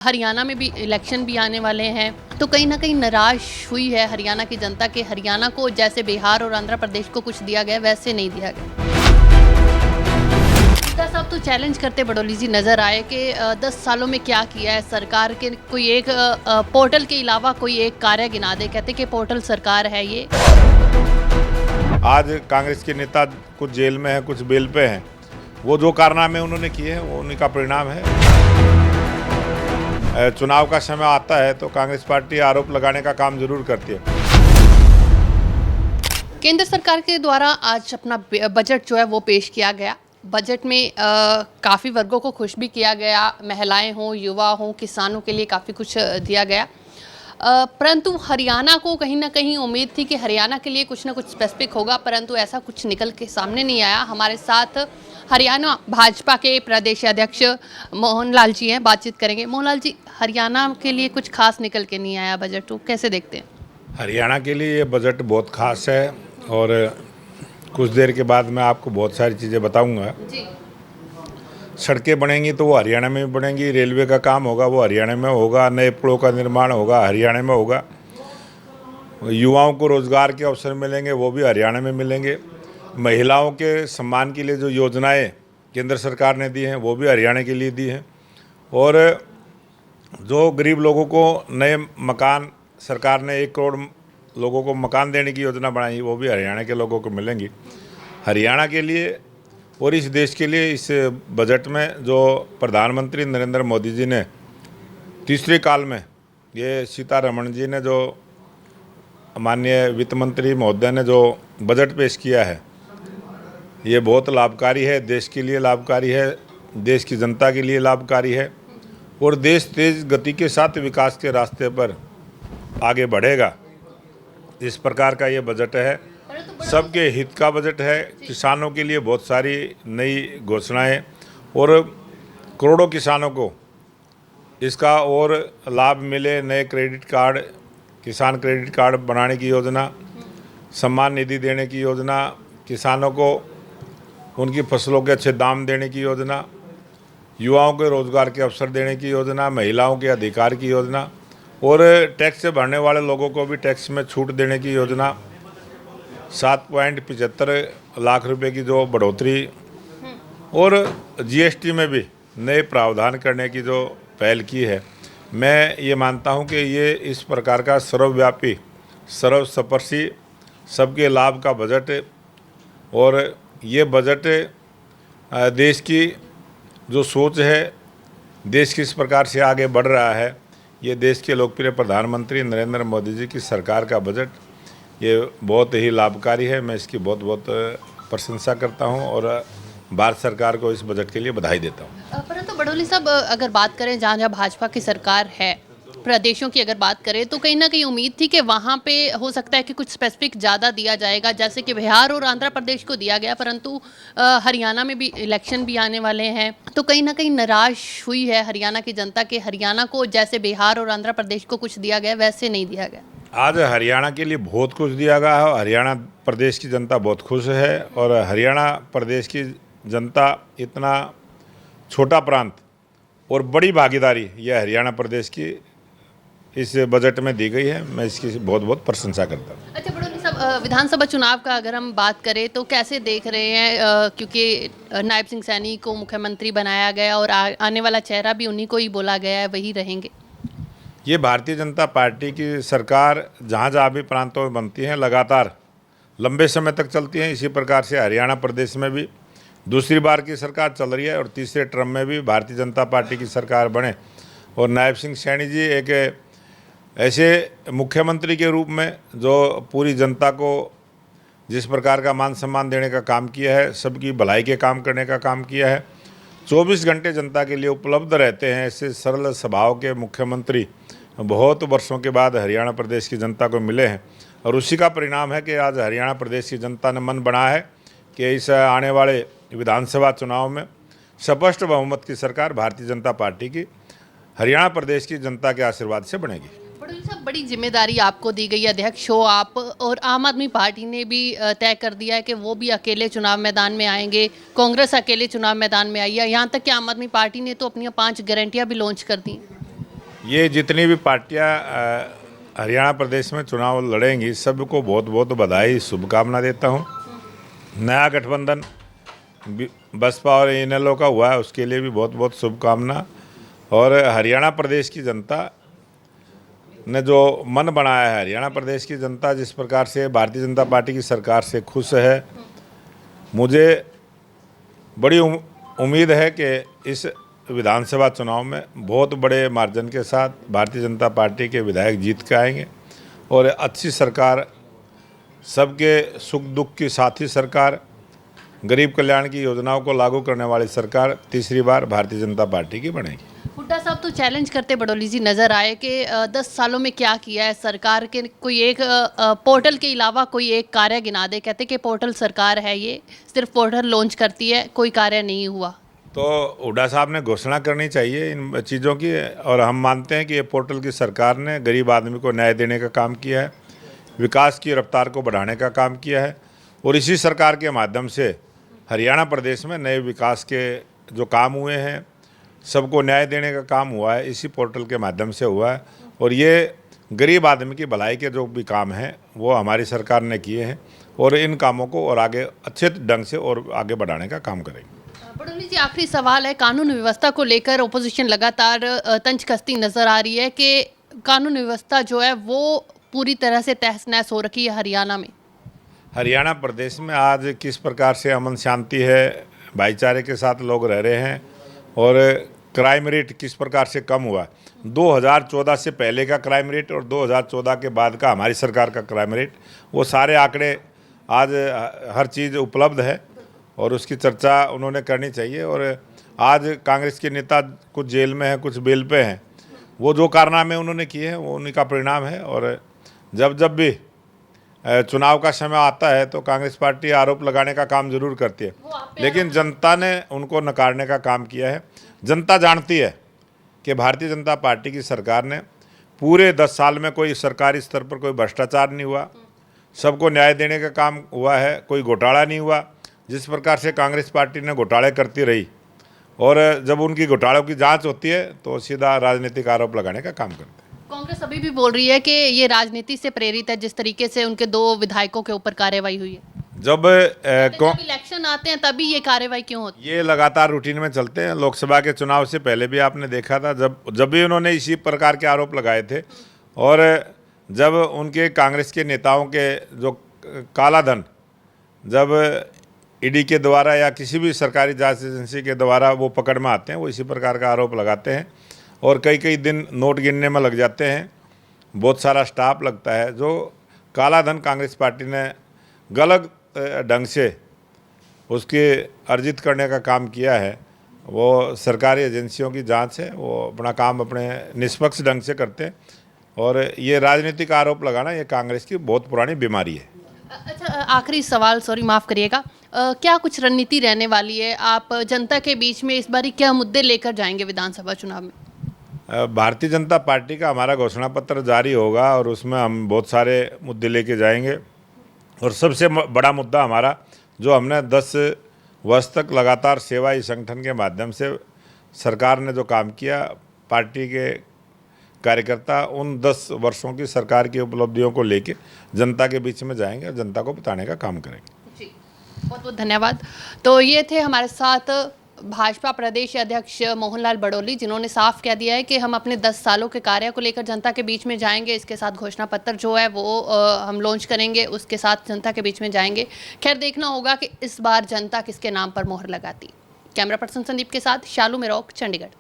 हरियाणा में भी इलेक्शन भी आने वाले हैं, तो कहीं ना कहीं निराश हुई है हरियाणा की जनता के हरियाणा को जैसे बिहार और आंध्र प्रदेश को कुछ दिया गया वैसे नहीं दिया गया। सीता साहब तो चैलेंज करते बड़ौली जी नजर आए कि 10 सालों में क्या किया है सरकार के, कोई एक पोर्टल के अलावा कोई एक कार्य गिना दे, कहते कि पोर्टल सरकार है ये। आज कांग्रेस के नेता कुछ जेल में हैं, कुछ बेल पे हैं। वो जो कारनामे उन्होंने किए हैं वो उन्हीं का परिणाम है। चुनाव का समय आता है तो कांग्रेस पार्टी आरोप लगाने का काम जरूर करती है। केंद्र सरकार के द्वारा आज अपना बजट जो है वो पेश किया गया। बजट में काफ़ी वर्गों को खुश भी किया गया, महिलाएं हों, युवा हों, किसानों के लिए काफ़ी कुछ दिया गया। परंतु हरियाणा को कहीं ना कहीं उम्मीद थी कि हरियाणा के लिए कुछ ना कुछ स्पेसिफिक होगा, परंतु ऐसा कुछ निकल के सामने नहीं आया। हमारे साथ हरियाणा भाजपा के प्रदेश अध्यक्ष मोहनलाल जी हैं, बातचीत करेंगे। मोहनलाल जी, हरियाणा के लिए कुछ खास निकल के नहीं आया बजट, तो कैसे देखते हैं? हरियाणा के लिए ये बजट बहुत खास है और कुछ देर के बाद मैं आपको बहुत सारी चीज़ें बताऊंगा। जी। सड़कें बनेंगी तो वो हरियाणा में भी बनेंगी, रेलवे का काम होगा वो हरियाणा में होगा, नए पुलों का निर्माण होगा हरियाणा में होगा, युवाओं को रोज़गार के अवसर मिलेंगे वो भी हरियाणा में मिलेंगे, महिलाओं के सम्मान के लिए जो योजनाएं केंद्र सरकार ने दी हैं वो भी हरियाणा के लिए दी हैं, और जो गरीब लोगों को नए मकान सरकार ने 1 करोड़ लोगों को मकान देने की योजना बनाई वो भी हरियाणा के लोगों को मिलेंगी। हरियाणा के लिए और इस देश के लिए इस बजट में जो प्रधानमंत्री नरेंद्र मोदी जी ने तीसरे काल में, ये सीतारमण जी ने जो माननीय वित्त मंत्री महोदय ने जो बजट पेश किया है ये बहुत लाभकारी है, देश के लिए लाभकारी है, देश की जनता के लिए लाभकारी है, और देश तेज गति के साथ विकास के रास्ते पर आगे बढ़ेगा। इस प्रकार का ये बजट है, सबके हित का बजट है। किसानों के लिए बहुत सारी नई घोषणाएं और करोड़ों किसानों को इसका और लाभ मिले। नए क्रेडिट कार्ड, किसान क्रेडिट कार्ड बनाने की योजना, सम्मान निधि देने की योजना, किसानों को उनकी फसलों के अच्छे दाम देने की योजना, युवाओं के रोज़गार के अवसर देने की योजना, महिलाओं के अधिकार की योजना, और टैक्स से भरने वाले लोगों को भी टैक्स में छूट देने की योजना, 7.75 लाख रुपए की जो बढ़ोतरी, और जीएसटी में भी नए प्रावधान करने की जो पहल की है। मैं ये मानता हूँ कि ये इस प्रकार का सर्वव्यापी, सर्वस्पर्शी, सबके लाभ का बजट, और ये बजट देश की जो सोच है, देश किस प्रकार से आगे बढ़ रहा है, ये देश के लोकप्रिय प्रधानमंत्री नरेंद्र मोदी जी की सरकार का बजट ये बहुत ही लाभकारी है। मैं इसकी बहुत बहुत प्रशंसा करता हूं और भारत सरकार को इस बजट के लिए बधाई देता हूं। परंतु बड़ौली साहब, अगर बात करें जहाँ जहाँ भाजपा की सरकार है, प्रदेशों की अगर बात करें, तो कहीं ना कहीं उम्मीद थी कि वहाँ पे हो सकता है कि कुछ स्पेसिफिक ज़्यादा दिया जाएगा, जैसे कि बिहार और आंध्र प्रदेश को दिया गया, परंतु हरियाणा में भी इलेक्शन भी आने वाले हैं, तो कहीं ना कहीं निराश हुई है हरियाणा की जनता के हरियाणा को जैसे बिहार और आंध्र प्रदेश को कुछ दिया गया वैसे नहीं दिया गया। आज हरियाणा के लिए बहुत कुछ दिया गया है। हरियाणा प्रदेश की जनता बहुत खुश है, और हरियाणा प्रदेश की जनता इतना छोटा प्रांत और बड़ी भागीदारी यह हरियाणा प्रदेश की इस बजट में दी गई है। मैं इसकी बहुत बहुत प्रशंसा करता हूँ। अच्छा बड़ौली साहब, विधानसभा चुनाव का अगर हम बात करें तो कैसे देख रहे हैं, क्योंकि नायब सिंह सैनी को मुख्यमंत्री बनाया गया और आने वाला चेहरा भी उन्हीं को ही बोला गया है, वही रहेंगे? ये भारतीय जनता पार्टी की सरकार जहाँ जहाँ भी प्रांतों में बनती हैं लगातार लंबे समय तक चलती हैं। इसी प्रकार से हरियाणा प्रदेश में भी दूसरी बार की सरकार चल रही है, और तीसरे टर्म में भी भारतीय जनता पार्टी की सरकार बने, और नायब सिंह सैनी जी एक ऐसे मुख्यमंत्री के रूप में जो पूरी जनता को जिस प्रकार का मान सम्मान देने का काम किया है, सबकी भलाई के काम करने का काम किया है, 24 घंटे जनता के लिए उपलब्ध रहते हैं, ऐसे सरल स्वभाव के मुख्यमंत्री बहुत वर्षों के बाद हरियाणा प्रदेश की जनता को मिले हैं। और उसी का परिणाम है कि आज हरियाणा प्रदेश की जनता ने मन बनाया है कि इस आने वाले विधानसभा चुनाव में स्पष्ट बहुमत की सरकार भारतीय जनता पार्टी की हरियाणा प्रदेश की जनता के आशीर्वाद से बनेगी। बड़ौली साहब, बड़ी जिम्मेदारी आपको दी गई, अध्यक्ष हो आप, और आम आदमी पार्टी ने भी तय कर दिया है कि वो भी अकेले चुनाव मैदान में आएंगे, कांग्रेस अकेले चुनाव मैदान में आई है, यहाँ तक कि आम आदमी पार्टी ने तो अपनी 5 गारंटियां भी लॉन्च कर दी। ये जितनी भी पार्टियां हरियाणा प्रदेश में चुनाव लड़ेंगी सबको बहुत बहुत बधाई शुभकामना देता हूं। नया गठबंधन बसपा और इनेलो का हुआ है, उसके लिए भी बहुत बहुत शुभकामना। और हरियाणा प्रदेश की जनता ने जो मन बनाया है, हरियाणा प्रदेश की जनता जिस प्रकार से भारतीय जनता पार्टी की सरकार से खुश है, मुझे बड़ी उम्मीद है कि इस विधानसभा चुनाव में बहुत बड़े मार्जिन के साथ भारतीय जनता पार्टी के विधायक जीत के आएंगे और अच्छी सरकार, सबके सुख दुख की साथी सरकार, गरीब कल्याण की योजनाओं को लागू करने वाली सरकार तीसरी बार भारतीय जनता पार्टी की बनेगी। हुड्डा साहब तो चैलेंज करते बड़ौली जी नजर आए कि 10 सालों में क्या किया है सरकार के, कोई एक पोर्टल के अलावा कोई एक कार्य गिना दे। कहते कि पोर्टल सरकार है, ये सिर्फ पोर्टल लॉन्च करती है, कोई कार्य नहीं हुआ। तो हुड्डा साहब ने घोषणा करनी चाहिए इन चीज़ों की, और हम मानते हैं कि ये पोर्टल की सरकार ने गरीब आदमी को न्याय देने का काम किया है, विकास की रफ्तार को बढ़ाने का काम किया है, और इसी सरकार के माध्यम से हरियाणा प्रदेश में नए विकास के जो काम हुए हैं, सबको न्याय देने का काम हुआ है, इसी पोर्टल के माध्यम से हुआ है। और ये गरीब आदमी की भलाई के जो भी काम हैं वो हमारी सरकार ने किए हैं, और इन कामों को और आगे अच्छे ढंग से और आगे बढ़ाने का काम करेंगे। बड़ौली जी, आखिरी सवाल है, कानून व्यवस्था को लेकर ओपोजिशन लगातार तंज कसती नजर आ रही है कि कानून व्यवस्था जो है वो पूरी तरह से तहस नहस हो रखी है हरियाणा में। हरियाणा प्रदेश में आज किस प्रकार से अमन शांति है, भाईचारे के साथ लोग रह रहे हैं, और क्राइम रेट किस प्रकार से कम हुआ। 2014 से पहले का क्राइम रेट और 2014 के बाद का हमारी सरकार का क्राइम रेट, वो सारे आंकड़े आज हर चीज़ उपलब्ध है और उसकी चर्चा उन्होंने करनी चाहिए। और आज कांग्रेस के नेता कुछ जेल में हैं, कुछ बेल पे हैं, वो जो कारनामे उन्होंने किए हैं वो उन्हीं का परिणाम है। और जब भी चुनाव का समय आता है तो कांग्रेस पार्टी आरोप लगाने का काम जरूर करती है, लेकिन जनता ने उनको नकारने का काम किया है। जनता जानती है कि भारतीय जनता पार्टी की सरकार ने पूरे 10 साल में कोई सरकारी स्तर पर कोई भ्रष्टाचार नहीं हुआ, सबको न्याय देने का काम हुआ है, कोई घोटाला नहीं हुआ। जिस प्रकार से कांग्रेस पार्टी ने घोटाले करती रही, और जब उनकी घोटालों की जांच होती है तो सीधा राजनीतिक आरोप लगाने का काम करते हैं। कांग्रेस अभी भी बोल रही है कि ये राजनीति से प्रेरित है, जिस तरीके से उनके 2 विधायकों के ऊपर कार्रवाई हुई है। जब इलेक्शन आते हैं तभी ये कार्रवाई क्यों होती है? ये लगातार रूटीन में चलते हैं। लोकसभा के चुनाव से पहले भी आपने देखा था, जब भी उन्होंने इसी प्रकार के आरोप लगाए थे, और जब उनके कांग्रेस के नेताओं के जो काला धन जब ईडी के द्वारा या किसी भी सरकारी जांच एजेंसी के द्वारा वो पकड़ में आते हैं, वो इसी प्रकार का आरोप लगाते हैं, और कई दिन नोट गिनने में लग जाते हैं, बहुत सारा स्टाफ लगता है। जो काला धन कांग्रेस पार्टी ने गलत ढंग से उसके अर्जित करने का काम किया है, वो सरकारी एजेंसियों की जांच है, वो अपना काम अपने निष्पक्ष ढंग से करते हैं। और ये राजनीतिक आरोप लगाना ये कांग्रेस की बहुत पुरानी बीमारी है। अच्छा, आखिरी सवाल, सॉरी माफ़ करिएगा, क्या कुछ रणनीति रहने वाली है? आप जनता के बीच में इस बारी क्या मुद्दे लेकर जाएंगे विधानसभा चुनाव में? भारतीय जनता पार्टी का हमारा घोषणा पत्र जारी होगा और उसमें हम बहुत सारे मुद्दे लेके जाएंगे। और सबसे बड़ा मुद्दा हमारा, जो हमने 10 वर्ष तक लगातार सेवा ही संगठन के माध्यम से सरकार ने जो काम किया, पार्टी के कार्यकर्ता उन 10 वर्षों की सरकार की उपलब्धियों को लेके जनता के बीच में जाएंगे और जनता को बताने का काम करेंगे। जी, बहुत बहुत धन्यवाद। तो ये थे हमारे साथ भाजपा प्रदेश अध्यक्ष मोहनलाल बड़ौली, जिन्होंने साफ कह दिया है कि हम अपने 10 सालों के कार्य को लेकर जनता के बीच में जाएंगे। इसके साथ घोषणा पत्र जो है वो हम लॉन्च करेंगे, उसके साथ जनता के बीच में जाएंगे। खैर, देखना होगा कि इस बार जनता किसके नाम पर मोहर लगाती। कैमरा पर्सन संदीप के साथ शालू मेरोक, चंडीगढ़।